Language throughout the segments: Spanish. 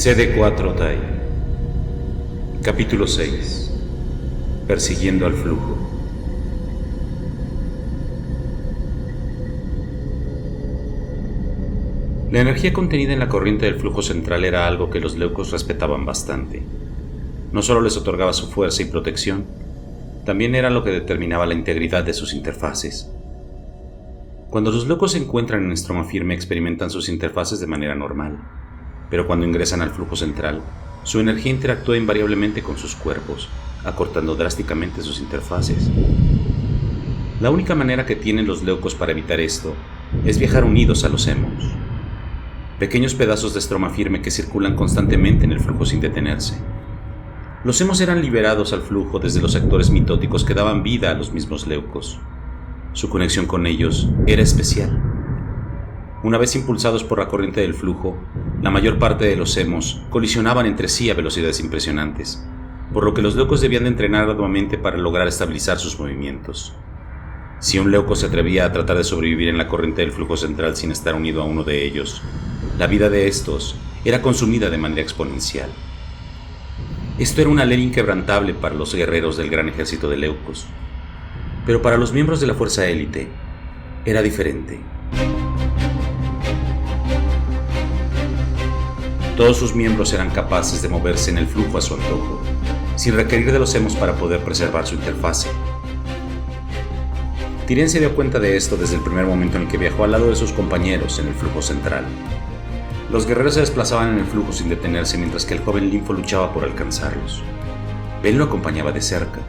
CD4 Tai. Capítulo 6. Persiguiendo al flujo. La energía contenida en la corriente del flujo central era algo que los leucos respetaban bastante. No solo les otorgaba su fuerza y protección, también era lo que determinaba la integridad de sus interfaces. Cuando los leucos se encuentran en estroma firme experimentan sus interfaces de manera normal, pero cuando ingresan al flujo central, su energía interactúa invariablemente con sus cuerpos, acortando drásticamente sus interfaces. La única manera que tienen los leucos para evitar esto es viajar unidos a los hemos, pequeños pedazos de estroma firme que circulan constantemente en el flujo sin detenerse. Los hemos eran liberados al flujo desde los sectores mitóticos que daban vida a los mismos leucos. Su conexión con ellos era especial. Una vez impulsados por la corriente del flujo, la mayor parte de los hemos colisionaban entre sí a velocidades impresionantes, por lo que los leucos debían de entrenar arduamente para lograr estabilizar sus movimientos. Si un leuco se atrevía a tratar de sobrevivir en la corriente del flujo central sin estar unido a uno de ellos, la vida de estos era consumida de manera exponencial. Esto era una ley inquebrantable para los guerreros del gran ejército de leucos, pero para los miembros de la fuerza élite era diferente. Todos sus miembros eran capaces de moverse en el flujo a su antojo, sin requerir de los hemos para poder preservar su interfase. Tyrion se dio cuenta de esto desde el primer momento en que viajó al lado de sus compañeros en el flujo central. Los guerreros se desplazaban en el flujo sin detenerse mientras que el joven Linfo luchaba por alcanzarlos. Ben lo acompañaba de cerca.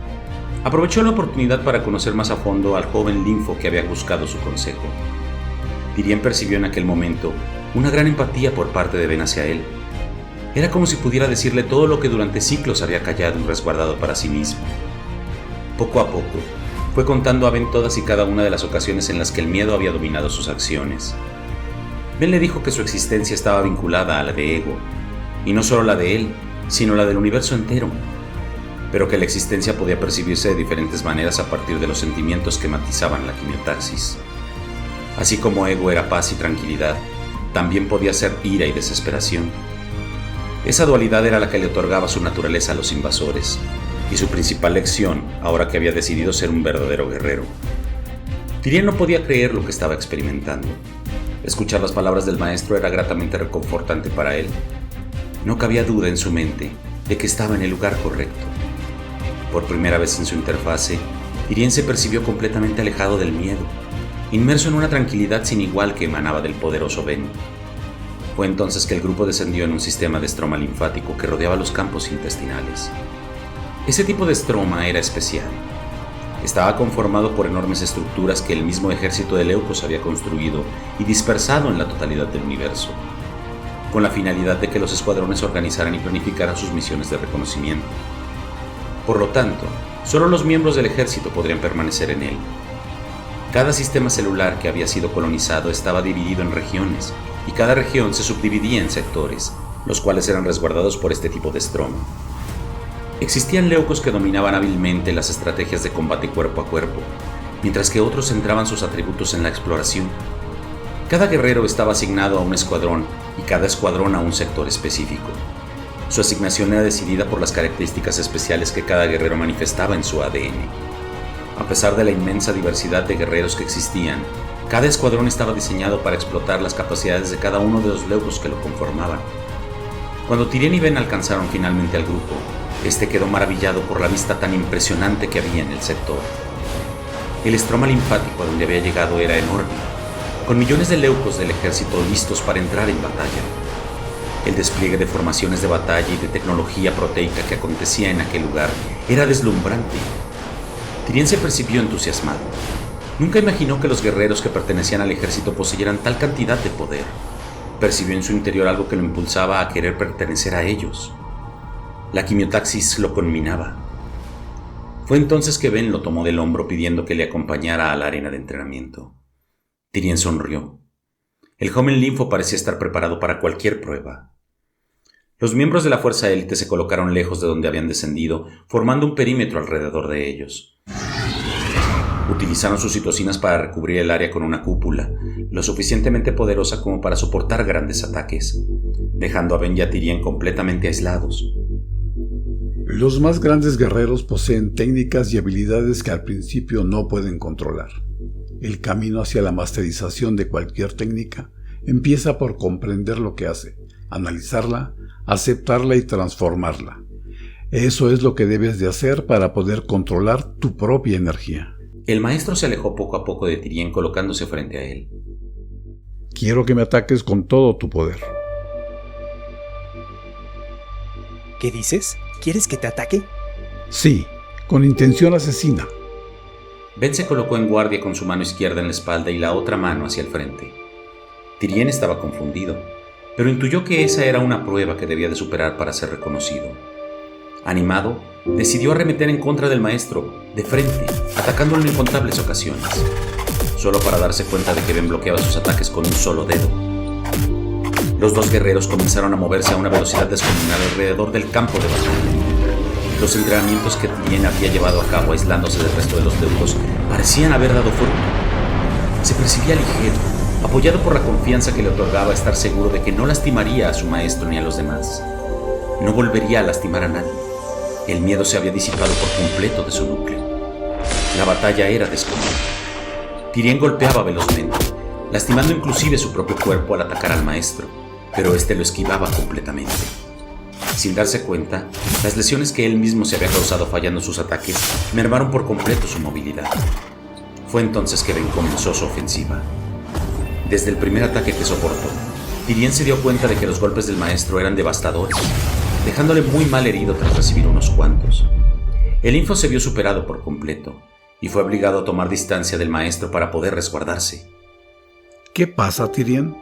Aprovechó la oportunidad para conocer más a fondo al joven Linfo que había buscado su consejo. Tyrion percibió en aquel momento una gran empatía por parte de Ben hacia él. Era como si pudiera decirle todo lo que durante siglos había callado y resguardado para sí mismo. Poco a poco, fue contando a Ben todas y cada una de las ocasiones en las que el miedo había dominado sus acciones. Ben le dijo que su existencia estaba vinculada a la de Ego, y no solo la de él, sino la del universo entero, pero que la existencia podía percibirse de diferentes maneras a partir de los sentimientos que matizaban la quimiotaxis. Así como Ego era paz y tranquilidad, también podía ser ira y desesperación. Esa dualidad era la que le otorgaba su naturaleza a los invasores, y su principal lección, ahora que había decidido ser un verdadero guerrero. Tyrion no podía creer lo que estaba experimentando. Escuchar las palabras del maestro era gratamente reconfortante para él. No cabía duda en su mente de que estaba en el lugar correcto. Por primera vez en su interfase, Tyrion se percibió completamente alejado del miedo, inmerso en una tranquilidad sin igual que emanaba del poderoso Ben. Fue entonces que el grupo descendió en un sistema de estroma linfático que rodeaba los campos intestinales. Ese tipo de estroma era especial. Estaba conformado por enormes estructuras que el mismo ejército de leucos había construido y dispersado en la totalidad del universo, con la finalidad de que los escuadrones organizaran y planificaran sus misiones de reconocimiento. Por lo tanto, solo los miembros del ejército podrían permanecer en él. Cada sistema celular que había sido colonizado estaba dividido en regiones, y cada región se subdividía en sectores, los cuales eran resguardados por este tipo de estroma. Existían leucos que dominaban hábilmente las estrategias de combate cuerpo a cuerpo, mientras que otros centraban sus atributos en la exploración. Cada guerrero estaba asignado a un escuadrón y cada escuadrón a un sector específico. Su asignación era decidida por las características especiales que cada guerrero manifestaba en su ADN. A pesar de la inmensa diversidad de guerreros que existían, cada escuadrón estaba diseñado para explotar las capacidades de cada uno de los leucos que lo conformaban. Cuando Tyrion y Ben alcanzaron finalmente al grupo, este quedó maravillado por la vista tan impresionante que había en el sector. El estroma linfático a donde había llegado era enorme, con millones de leucos del ejército listos para entrar en batalla. El despliegue de formaciones de batalla y de tecnología proteica que acontecía en aquel lugar era deslumbrante. Tyrion se percibió entusiasmado. Nunca imaginó que los guerreros que pertenecían al ejército poseyeran tal cantidad de poder. Percibió en su interior algo que lo impulsaba a querer pertenecer a ellos. La quimiotaxis lo conminaba. Fue entonces que Ben lo tomó del hombro pidiendo que le acompañara a la arena de entrenamiento. Tyrion sonrió. El joven Linfo parecía estar preparado para cualquier prueba. Los miembros de la fuerza élite se colocaron lejos de donde habían descendido, formando un perímetro alrededor de ellos. Utilizaron sus citocinas para recubrir el área con una cúpula, lo suficientemente poderosa como para soportar grandes ataques, dejando a Ben y a Tyrien completamente aislados. Los más grandes guerreros poseen técnicas y habilidades que al principio no pueden controlar. El camino hacia la masterización de cualquier técnica empieza por comprender lo que hace, analizarla, aceptarla y transformarla. Eso es lo que debes de hacer para poder controlar tu propia energía. El maestro se alejó poco a poco de Tyrien colocándose frente a él. Quiero que me ataques con todo tu poder. ¿Qué dices? ¿Quieres que te ataque? Sí, con intención asesina. Ben se colocó en guardia con su mano izquierda en la espalda y la otra mano hacia el frente. Tyrien estaba confundido, pero intuyó que esa era una prueba que debía de superar para ser reconocido. Animado, decidió arremeter en contra del maestro, de frente, atacándolo en incontables ocasiones, solo para darse cuenta de que Ben bloqueaba sus ataques con un solo dedo. Los dos guerreros comenzaron a moverse a una velocidad descomunal alrededor del campo de batalla. Los entrenamientos que Tyrien había llevado a cabo aislándose del resto de los leucos parecían haber dado fruto. Se percibía ligero, apoyado por la confianza que le otorgaba estar seguro de que no lastimaría a su maestro ni a los demás. No volvería a lastimar a nadie. El miedo se había disipado por completo de su núcleo. La batalla era descomunal. Tyrien golpeaba velozmente, lastimando inclusive su propio cuerpo al atacar al maestro, pero este lo esquivaba completamente. Sin darse cuenta, las lesiones que él mismo se había causado fallando sus ataques mermaron por completo su movilidad. Fue entonces que Ben comenzó su ofensiva. Desde el primer ataque que soportó, Tyrien se dio cuenta de que los golpes del maestro eran devastadores, dejándole muy mal herido tras recibir unos cuantos. El linfo se vio superado por completo y fue obligado a tomar distancia del maestro para poder resguardarse. ¿Qué pasa, Tyrien?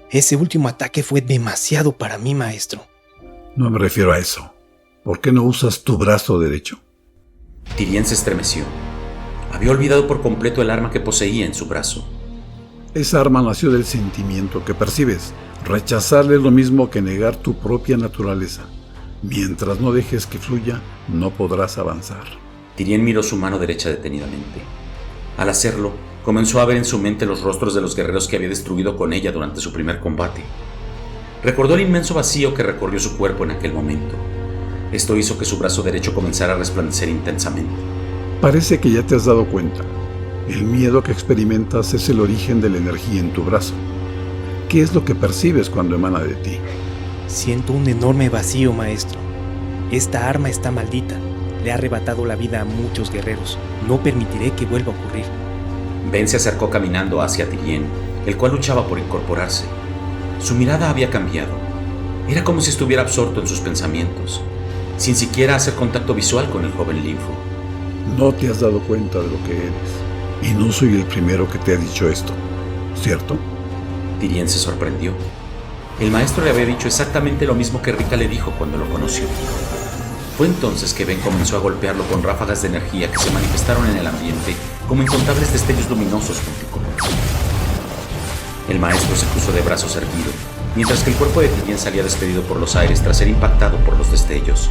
Ese último ataque fue demasiado para mí, maestro. No me refiero a eso. ¿Por qué no usas tu brazo derecho? Tyrien se estremeció. Había olvidado por completo el arma que poseía en su brazo. Esa arma nació del sentimiento que percibes. Rechazarle es lo mismo que negar tu propia naturaleza. Mientras no dejes que fluya, no podrás avanzar. Tyrien miró su mano derecha detenidamente. Al hacerlo, comenzó a ver en su mente los rostros de los guerreros que había destruido con ella durante su primer combate. Recordó el inmenso vacío que recorrió su cuerpo en aquel momento. Esto hizo que su brazo derecho comenzara a resplandecer intensamente. Parece que ya te has dado cuenta. El miedo que experimentas es el origen de la energía en tu brazo. ¿Qué es lo que percibes cuando emana de ti? Siento un enorme vacío, maestro. Esta arma está maldita. Le ha arrebatado la vida a muchos guerreros. No permitiré que vuelva a ocurrir. Ben se acercó caminando hacia Tyrien, el cual luchaba por incorporarse. Su mirada había cambiado. Era como si estuviera absorto en sus pensamientos, sin siquiera hacer contacto visual con el joven linfo. No te has dado cuenta de lo que eres. Y no soy el primero que te ha dicho esto, ¿cierto? Tyrien se sorprendió. El maestro le había dicho exactamente lo mismo que Rika le dijo cuando lo conoció. Fue entonces que Ben comenzó a golpearlo con ráfagas de energía que se manifestaron en el ambiente como incontables destellos luminosos multicolores. El maestro se cruzó de brazos erguido, mientras que el cuerpo de Tyrien salía despedido por los aires tras ser impactado por los destellos.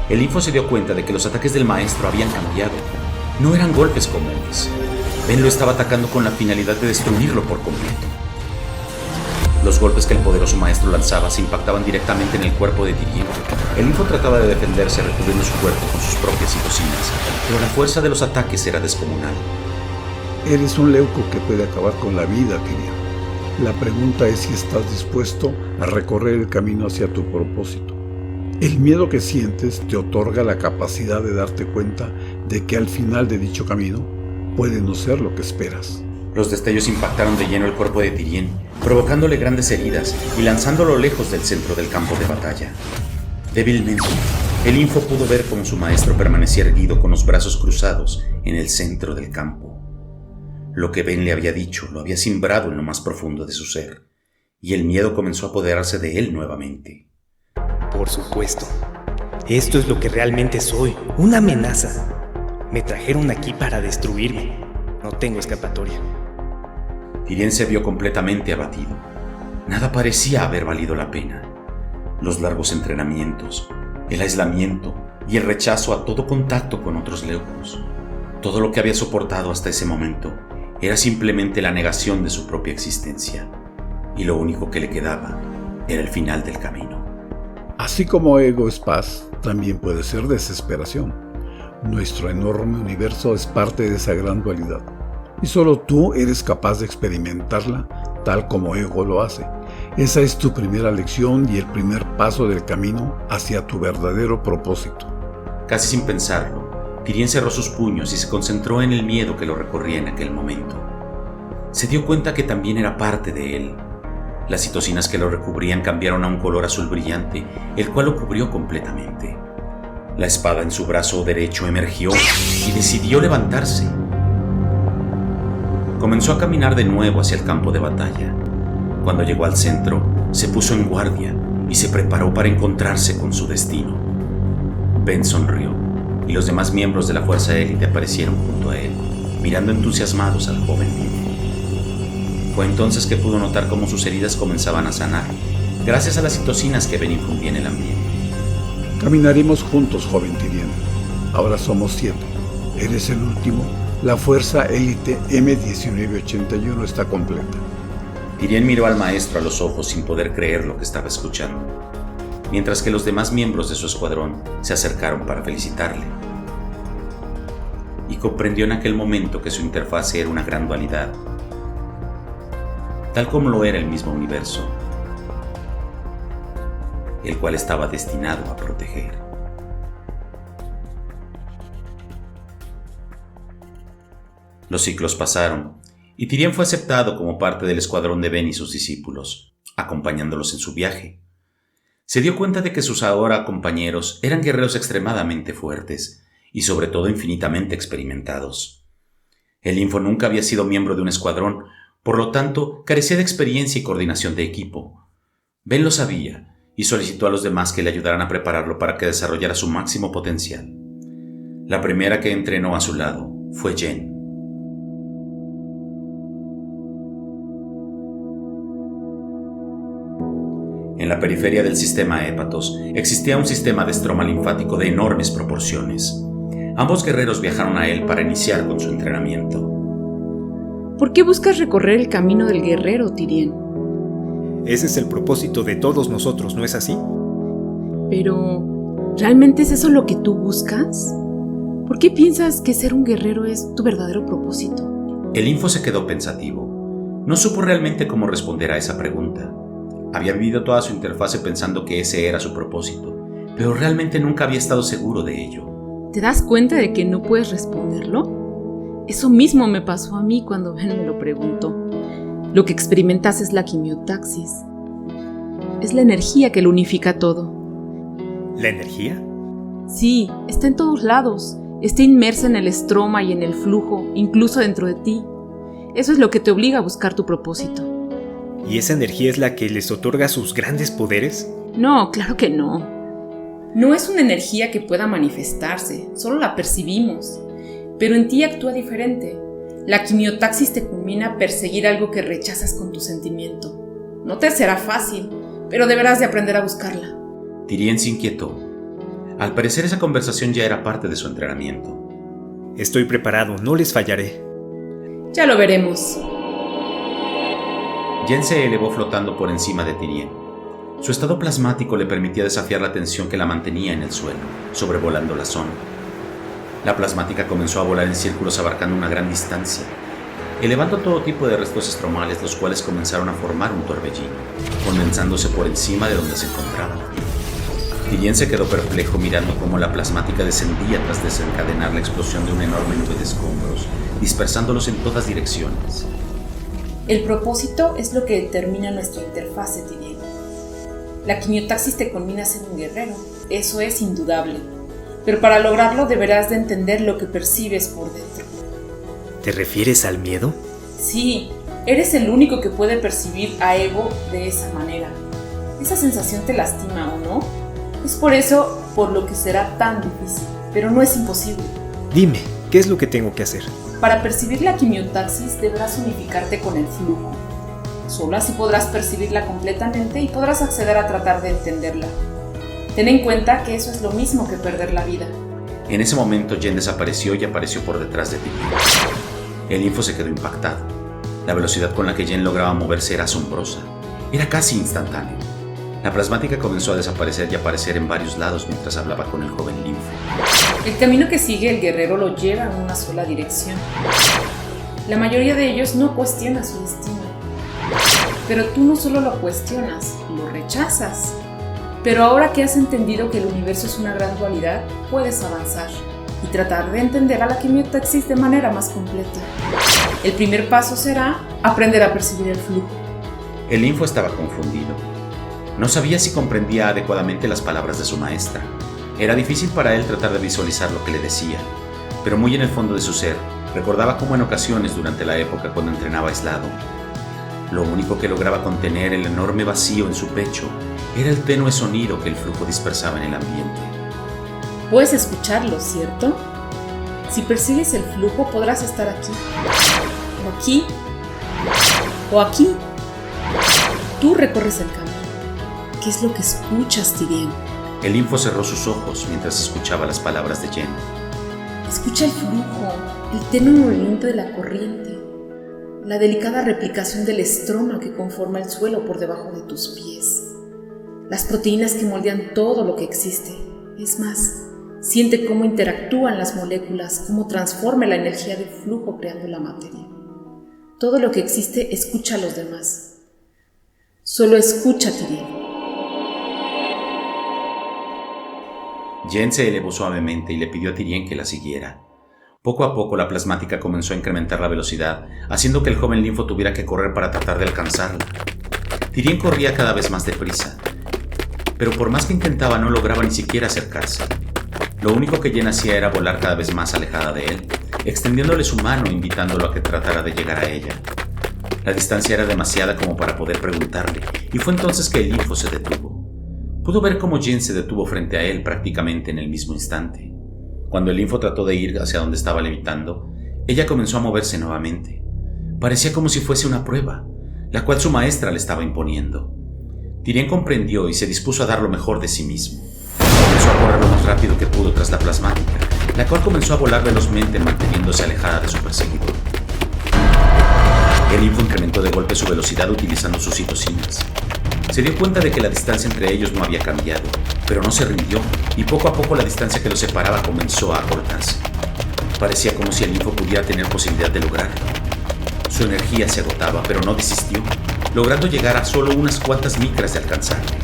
El linfo se dio cuenta de que los ataques del maestro habían cambiado. No eran golpes comunes. Ben lo estaba atacando con la finalidad de destruirlo por completo. Los golpes que el poderoso maestro lanzaba se impactaban directamente en el cuerpo de Tyrien. El linfo trataba de defenderse recubriendo su cuerpo con sus propias citocinas, pero la fuerza de los ataques era descomunal. Eres un leuco que puede acabar con la vida, Tyrien. La pregunta es si estás dispuesto a recorrer el camino hacia tu propósito. El miedo que sientes te otorga la capacidad de darte cuenta de que al final de dicho camino puede no ser lo que esperas. Los destellos impactaron de lleno el cuerpo de Tyrien, provocándole grandes heridas y lanzándolo lejos del centro del campo de batalla. Débilmente, el linfo pudo ver cómo su maestro permanecía erguido con los brazos cruzados en el centro del campo. Lo que Ben le había dicho lo había simbrado en lo más profundo de su ser, y el miedo comenzó a apoderarse de él nuevamente. Por supuesto. Esto es lo que realmente soy, una amenaza. Me trajeron aquí para destruirme. No tengo escapatoria. Tyrien se vio completamente abatido. Nada parecía haber valido la pena. Los largos entrenamientos, el aislamiento y el rechazo a todo contacto con otros leucos. Todo lo que había soportado hasta ese momento era simplemente la negación de su propia existencia, y lo único que le quedaba era el final del camino. Así como ego es paz, también puede ser desesperación. Nuestro enorme universo es parte de esa gran dualidad, y solo tú eres capaz de experimentarla tal como ego lo hace. Esa es tu primera lección y el primer paso del camino hacia tu verdadero propósito. Casi sin pensarlo, Tyrion cerró sus puños y se concentró en el miedo que lo recorría en aquel momento. Se dio cuenta que también era parte de él. Las citocinas que lo recubrían cambiaron a un color azul brillante, el cual lo cubrió completamente. La espada en su brazo derecho emergió y decidió levantarse. Comenzó a caminar de nuevo hacia el campo de batalla. Cuando llegó al centro, se puso en guardia y se preparó para encontrarse con su destino. Ben sonrió y los demás miembros de la fuerza élite aparecieron junto a él, mirando entusiasmados al joven líder. Fue entonces que pudo notar cómo sus heridas comenzaban a sanar, gracias a las citocinas que Ben infundía en el ambiente. Caminaremos juntos, joven Tyrion. Ahora somos 7. Eres el último. La fuerza élite M1981 está completa. Tyrion miró al maestro a los ojos sin poder creer lo que estaba escuchando, mientras que los demás miembros de su escuadrón se acercaron para felicitarle. Y comprendió en aquel momento que su interfase era una gran dualidad, tal como lo era el mismo universo, el cual estaba destinado a proteger. Los ciclos pasaron, y Tyrion fue aceptado como parte del escuadrón de Ben y sus discípulos, acompañándolos en su viaje. Se dio cuenta de que sus ahora compañeros eran guerreros extremadamente fuertes y sobre todo infinitamente experimentados. El Info nunca había sido miembro de un escuadrón, por lo tanto carecía de experiencia y coordinación de equipo. Ben lo sabía y solicitó a los demás que le ayudaran a prepararlo para que desarrollara su máximo potencial. La primera que entrenó a su lado fue Jen. En la periferia del sistema Hépatos existía un sistema de estroma linfático de enormes proporciones. Ambos guerreros viajaron a él para iniciar con su entrenamiento. ¿Por qué buscas recorrer el camino del guerrero, Tyrion? Ese es el propósito de todos nosotros, ¿no es así? Pero, ¿realmente es eso lo que tú buscas? ¿Por qué piensas que ser un guerrero es tu verdadero propósito? El Info se quedó pensativo. No supo realmente cómo responder a esa pregunta. Había vivido toda su interfase pensando que ese era su propósito, pero realmente nunca había estado seguro de ello. ¿Te das cuenta de que no puedes responderlo? Eso mismo me pasó a mí cuando Ben me lo preguntó. Lo que experimentas es la quimiotaxis. Es la energía que lo unifica todo. ¿La energía? Sí, está en todos lados. Está inmersa en el estroma y en el flujo, incluso dentro de ti. Eso es lo que te obliga a buscar tu propósito. ¿Y esa energía es la que les otorga sus grandes poderes? No, claro que no. No es una energía que pueda manifestarse, solo la percibimos. Pero en ti actúa diferente. La quimiotaxis te culmina a perseguir algo que rechazas con tu sentimiento. No te será fácil, pero deberás de aprender a buscarla. Tyrion se inquietó. Al parecer esa conversación ya era parte de su entrenamiento. Estoy preparado, no les fallaré. Ya lo veremos. Jen se elevó flotando por encima de Tyrion. Su estado plasmático le permitía desafiar la tensión que la mantenía en el suelo, sobrevolando la zona. La plasmática comenzó a volar en círculos abarcando una gran distancia, elevando todo tipo de restos estromales, los cuales comenzaron a formar un torbellino, condensándose por encima de donde se encontraban. Tyrion se quedó perplejo mirando cómo la plasmática descendía tras desencadenar la explosión de un enorme nube de escombros, dispersándolos en todas direcciones. El propósito es lo que determina nuestra interfase, Tyrion. La quimiotaxis te culmina a ser un guerrero, eso es indudable. Pero para lograrlo deberás de entender lo que percibes por dentro. ¿Te refieres al miedo? Sí, eres el único que puede percibir a ego de esa manera. Esa sensación te lastima, ¿o no? Es por eso por lo que será tan difícil, pero no es imposible. Dime, ¿qué es lo que tengo que hacer? Para percibir la quimiotaxis deberás unificarte con el flujo. Solo así podrás percibirla completamente y podrás acceder a tratar de entenderla. Ten en cuenta que eso es lo mismo que perder la vida. En ese momento Jen desapareció y apareció por detrás de Tyrion. El Linfo se quedó impactado. La velocidad con la que Jen lograba moverse era asombrosa. Era casi instantáneo. La plasmática comenzó a desaparecer y aparecer en varios lados mientras hablaba con el joven Linfo. El camino que sigue el guerrero lo lleva en una sola dirección. La mayoría de ellos no cuestiona su destino. Pero tú no solo lo cuestionas, lo rechazas. Pero ahora que has entendido que el universo es una gran dualidad, puedes avanzar y tratar de entender a la quimiotaxis de manera más completa. El primer paso será aprender a percibir el flujo. El Linfo estaba confundido. No sabía si comprendía adecuadamente las palabras de su maestra. Era difícil para él tratar de visualizar lo que le decía, pero muy en el fondo de su ser, recordaba cómo en ocasiones durante la época cuando entrenaba aislado, lo único que lograba contener el enorme vacío en su pecho era el tenue sonido que el flujo dispersaba en el ambiente. Puedes escucharlo, ¿cierto? Si persigues el flujo podrás estar aquí, o aquí, o aquí. Tú recorres el camino. ¿Qué es lo que escuchas, Tyrion? El Linfo cerró sus ojos mientras escuchaba las palabras de Jen. Escucha el flujo, el tenue movimiento de la corriente, la delicada replicación del estroma que conforma el suelo por debajo de tus pies, las proteínas que moldean todo lo que existe. Es más, siente cómo interactúan las moléculas, cómo transforma la energía del flujo creando la materia. Todo lo que existe escucha a los demás. Solo escucha, Tyrion. Jen se elevó suavemente y le pidió a Tyrion que la siguiera. Poco a poco la plasmática comenzó a incrementar la velocidad, haciendo que el joven Linfo tuviera que correr para tratar de alcanzarla. Tyrion corría cada vez más deprisa, pero por más que intentaba no lograba ni siquiera acercarse. Lo único que Jen hacía era volar cada vez más alejada de él, extendiéndole su mano invitándolo a que tratara de llegar a ella. La distancia era demasiada como para poder preguntarle, y fue entonces que el Linfo se detuvo. Pudo ver cómo Jen se detuvo frente a él prácticamente en el mismo instante. Cuando el Linfo trató de ir hacia donde estaba levitando, ella comenzó a moverse nuevamente. Parecía como si fuese una prueba, la cual su maestra le estaba imponiendo. Tyrion comprendió y se dispuso a dar lo mejor de sí mismo. Comenzó a correr lo más rápido que pudo tras la plasmática, la cual comenzó a volar velozmente manteniéndose alejada de su perseguidor. El Linfo incrementó de golpe su velocidad utilizando sus citocinas. Se dio cuenta de que la distancia entre ellos no había cambiado, pero no se rindió, y poco a poco la distancia que los separaba comenzó a acortarse. Parecía como si el Linfo pudiera tener posibilidad de lograrlo. Su energía se agotaba, pero no desistió, logrando llegar a solo unas cuantas micras de alcanzarle.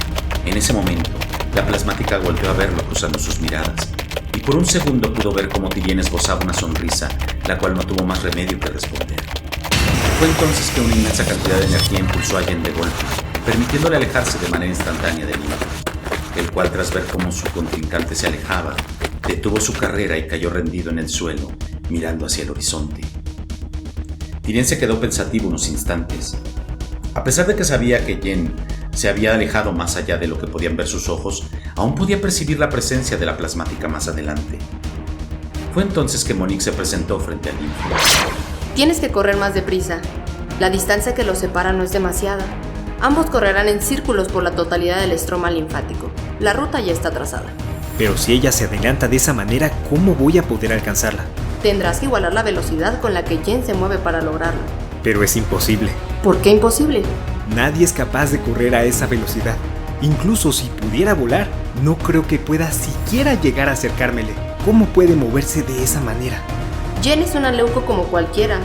En ese momento, la plasmática volvió a verlo cruzando sus miradas, y por un segundo pudo ver cómo Tyrion esbozaba una sonrisa, la cual no tuvo más remedio que responder. Fue entonces que una inmensa cantidad de energía impulsó a Jen de golpe, permitiéndole alejarse de manera instantánea del Linfo, el cual, tras ver cómo su contrincante se alejaba, detuvo su carrera y cayó rendido en el suelo, mirando hacia el horizonte. Tyrion se quedó pensativo unos instantes. A pesar de que sabía que Jen se había alejado más allá de lo que podían ver sus ojos, aún podía percibir la presencia de la plasmática más adelante. Fue entonces que Monique se presentó frente al Linfo. Tienes que correr más deprisa. La distancia que los separa no es demasiada. Ambos correrán en círculos por la totalidad del estroma linfático. La ruta ya está trazada. Pero si ella se adelanta de esa manera, ¿cómo voy a poder alcanzarla? Tendrás que igualar la velocidad con la que Jen se mueve para lograrlo. Pero es imposible. ¿Por qué imposible? Nadie es capaz de correr a esa velocidad. Incluso si pudiera volar, no creo que pueda siquiera llegar a acercármele. ¿Cómo puede moverse de esa manera? Jen es una leuco como cualquiera.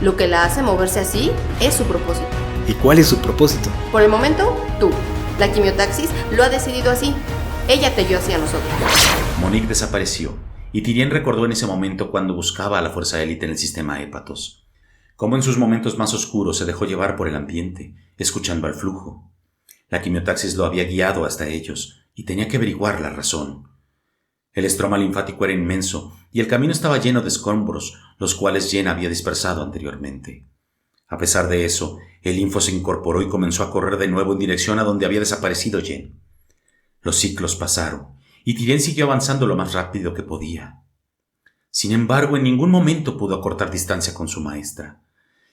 Lo que la hace moverse así es su propósito. ¿Y cuál es su propósito? Por el momento, tú. La quimiotaxis lo ha decidido así. Ella te dio así a nosotros. Monique desapareció, y Tyrion recordó en ese momento cuando buscaba a la fuerza élite en el sistema Hépatos. Cómo en sus momentos más oscuros se dejó llevar por el ambiente, escuchando al flujo. La quimiotaxis lo había guiado hasta ellos, y tenía que averiguar la razón. El estroma linfático era inmenso, y el camino estaba lleno de escombros, los cuales Jen había dispersado anteriormente. A pesar de eso, el Linfo se incorporó y comenzó a correr de nuevo en dirección a donde había desaparecido Jen. Los ciclos pasaron, y Tyrion siguió avanzando lo más rápido que podía. Sin embargo, en ningún momento pudo acortar distancia con su maestra.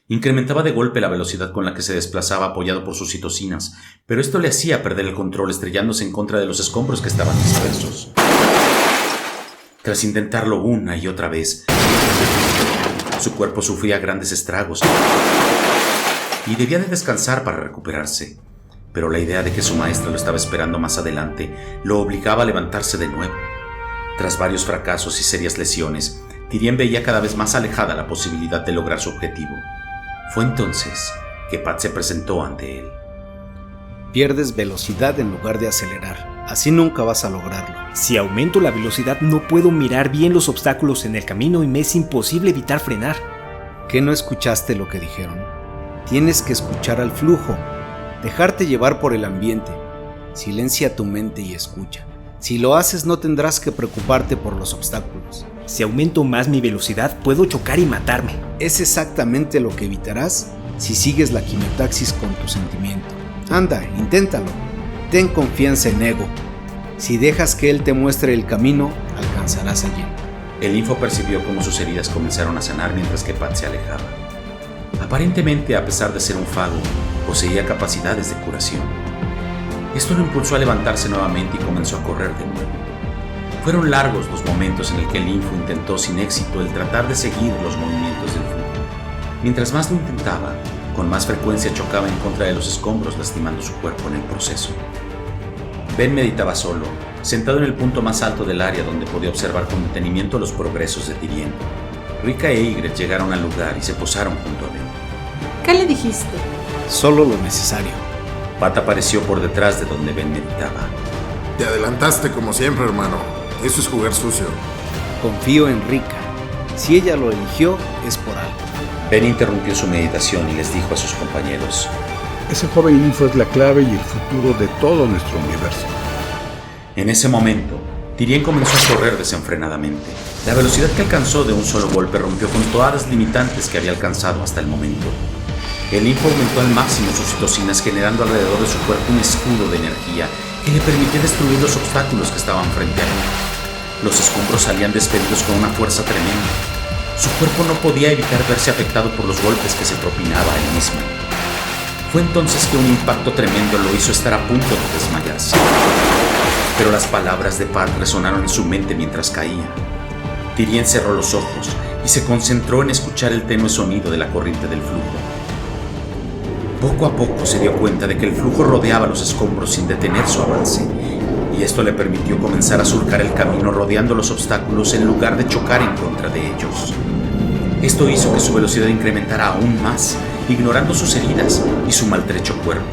Incrementaba de golpe la velocidad con la que se desplazaba apoyado por sus citocinas, pero esto le hacía perder el control estrellándose en contra de los escombros que estaban dispersos. Tras intentarlo una y otra vez, su cuerpo sufría grandes estragos y debía de descansar para recuperarse. Pero la idea de que su maestra lo estaba esperando más adelante lo obligaba a levantarse de nuevo. Tras varios fracasos y serias lesiones, Tyrien veía cada vez más alejada la posibilidad de lograr su objetivo. Fue entonces que Pat se presentó ante él. Pierdes velocidad en lugar de acelerar. Así nunca vas a lograrlo. Si aumento la velocidad no puedo mirar bien los obstáculos en el camino y me es imposible evitar frenar. ¿Qué no escuchaste lo que dijeron? Tienes que escuchar al flujo, dejarte llevar por el ambiente. Silencia tu mente y escucha. Si lo haces no tendrás que preocuparte por los obstáculos. Si aumento más mi velocidad puedo chocar y matarme. Es exactamente lo que evitarás si sigues la quimiotaxis con tu sentimiento. Anda, inténtalo. Ten confianza en Ego. Si dejas que él te muestre el camino, alcanzarás a Jen. El linfo percibió cómo sus heridas comenzaron a sanar mientras que Pat se alejaba. Aparentemente, a pesar de ser un fago, poseía capacidades de curación. Esto lo impulsó a levantarse nuevamente y comenzó a correr de nuevo. Fueron largos los momentos en el que el linfo intentó sin éxito el tratar de seguir los movimientos del flujo. Mientras más lo intentaba, con más frecuencia chocaba en contra de los escombros, lastimando su cuerpo en el proceso. Ben meditaba solo, sentado en el punto más alto del área donde podía observar con detenimiento los progresos de Tyrien. Rika e Ygritte llegaron al lugar y se posaron junto a Ben. ¿Qué le dijiste? Solo lo necesario. Pat apareció por detrás de donde Ben meditaba. Te adelantaste como siempre, hermano. Eso es jugar sucio. Confío en Rika. Si ella lo eligió, es por algo. Ben interrumpió su meditación y les dijo a sus compañeros: Ese joven linfo es la clave y el futuro de todo nuestro universo. En ese momento, Tyrien comenzó a correr desenfrenadamente. La velocidad que alcanzó de un solo golpe rompió con todas las limitantes que había alcanzado hasta el momento. El linfo aumentó al máximo sus citocinas, generando alrededor de su cuerpo un escudo de energía que le permitía destruir los obstáculos que estaban frente a él. Los escombros salían despedidos con una fuerza tremenda. Su cuerpo no podía evitar verse afectado por los golpes que se propinaba a él mismo. Fue entonces que un impacto tremendo lo hizo estar a punto de desmayarse. Pero las palabras de Pat resonaron en su mente mientras caía. Tyrien cerró los ojos y se concentró en escuchar el tenue sonido de la corriente del flujo. Poco a poco se dio cuenta de que el flujo rodeaba los escombros sin detener su avance, y esto le permitió comenzar a surcar el camino rodeando los obstáculos en lugar de chocar en contra de ellos. Esto hizo que su velocidad incrementara aún más, ignorando sus heridas y su maltrecho cuerpo,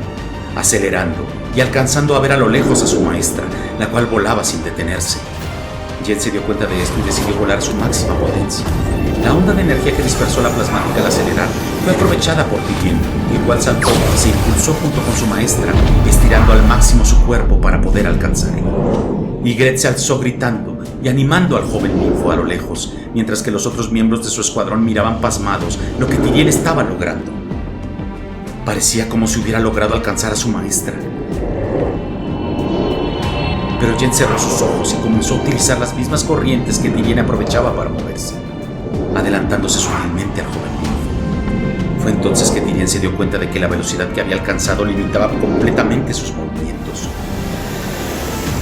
acelerando y alcanzando a ver a lo lejos a su maestra, la cual volaba sin detenerse. Jen se dio cuenta de esto y decidió volar a su máxima potencia. La onda de energía que dispersó la plasmática al acelerar fue aprovechada por Tyrien, el cual saltó y se impulsó junto con su maestra, estirando al máximo su cuerpo para poder alcanzarlo. Ygritte se alzó gritando y animando al joven ninfo a lo lejos, mientras que los otros miembros de su escuadrón miraban pasmados lo que Tyrien estaba logrando. Parecía como si hubiera logrado alcanzar a su maestra. Pero Jen cerró sus ojos y comenzó a utilizar las mismas corrientes que Tyrien aprovechaba para moverse, adelantándose suavemente al joven ninfo. Fue entonces que Tyrien se dio cuenta de que la velocidad que había alcanzado limitaba completamente sus movimientos.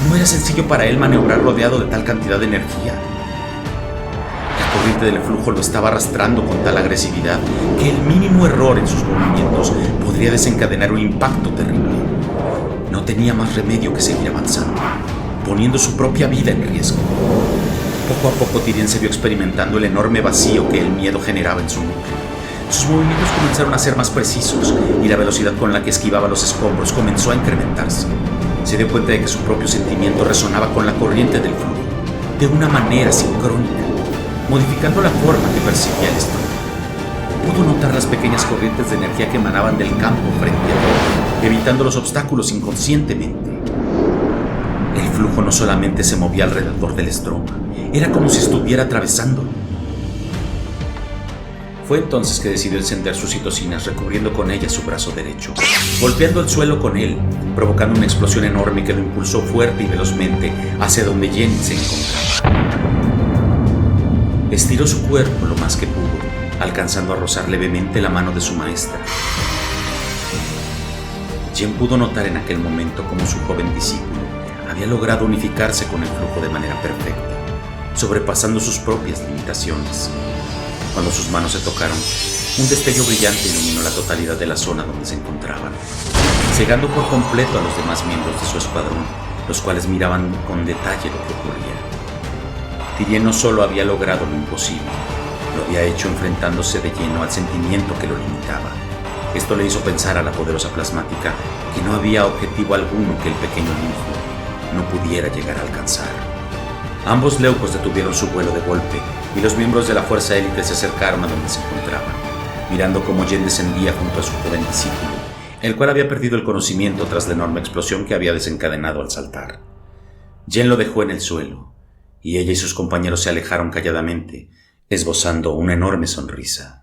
No era sencillo para él maniobrar rodeado de tal cantidad de energía. La corriente del flujo lo estaba arrastrando con tal agresividad que el mínimo error en sus movimientos podría desencadenar un impacto terrible. No tenía más remedio que seguir avanzando, poniendo su propia vida en riesgo. Poco a poco Tyrien se vio experimentando el enorme vacío que el miedo generaba en su núcleo. Sus movimientos comenzaron a ser más precisos y la velocidad con la que esquivaba los escombros comenzó a incrementarse. Se dio cuenta de que su propio sentimiento resonaba con la corriente del flujo, de una manera sincrónica, modificando la forma que percibía el estómago. Pudo notar las pequeñas corrientes de energía que emanaban del campo frente a él, evitando los obstáculos inconscientemente. El flujo no solamente se movía alrededor del estroma, era como si estuviera atravesándolo. Fue entonces que decidió encender sus citocinas, recubriendo con ellas su brazo derecho, golpeando el suelo con él, provocando una explosión enorme que lo impulsó fuerte y velozmente hacia donde Jen se encontraba. Estiró su cuerpo lo más que pudo, alcanzando a rozar levemente la mano de su maestra. Jen pudo notar en aquel momento cómo su joven discípulo había logrado unificarse con el flujo de manera perfecta. sobrepasando sus propias limitaciones. Cuando sus manos se tocaron, un destello brillante iluminó la totalidad de la zona donde se encontraban, cegando por completo a los demás miembros de su escuadrón, los cuales miraban con detalle lo que ocurría. Tyrien no solo había logrado lo imposible, lo había hecho enfrentándose de lleno al sentimiento que lo limitaba. Esto le hizo pensar a la poderosa plasmática que no había objetivo alguno que el pequeño linfo no pudiera llegar a alcanzar. Ambos leucos detuvieron su vuelo de golpe y los miembros de la fuerza élite se acercaron a donde se encontraban, mirando cómo Jen descendía junto a su joven discípulo, el cual había perdido el conocimiento tras la enorme explosión que había desencadenado al saltar. Jen lo dejó en el suelo, y ella y sus compañeros se alejaron calladamente, esbozando una enorme sonrisa.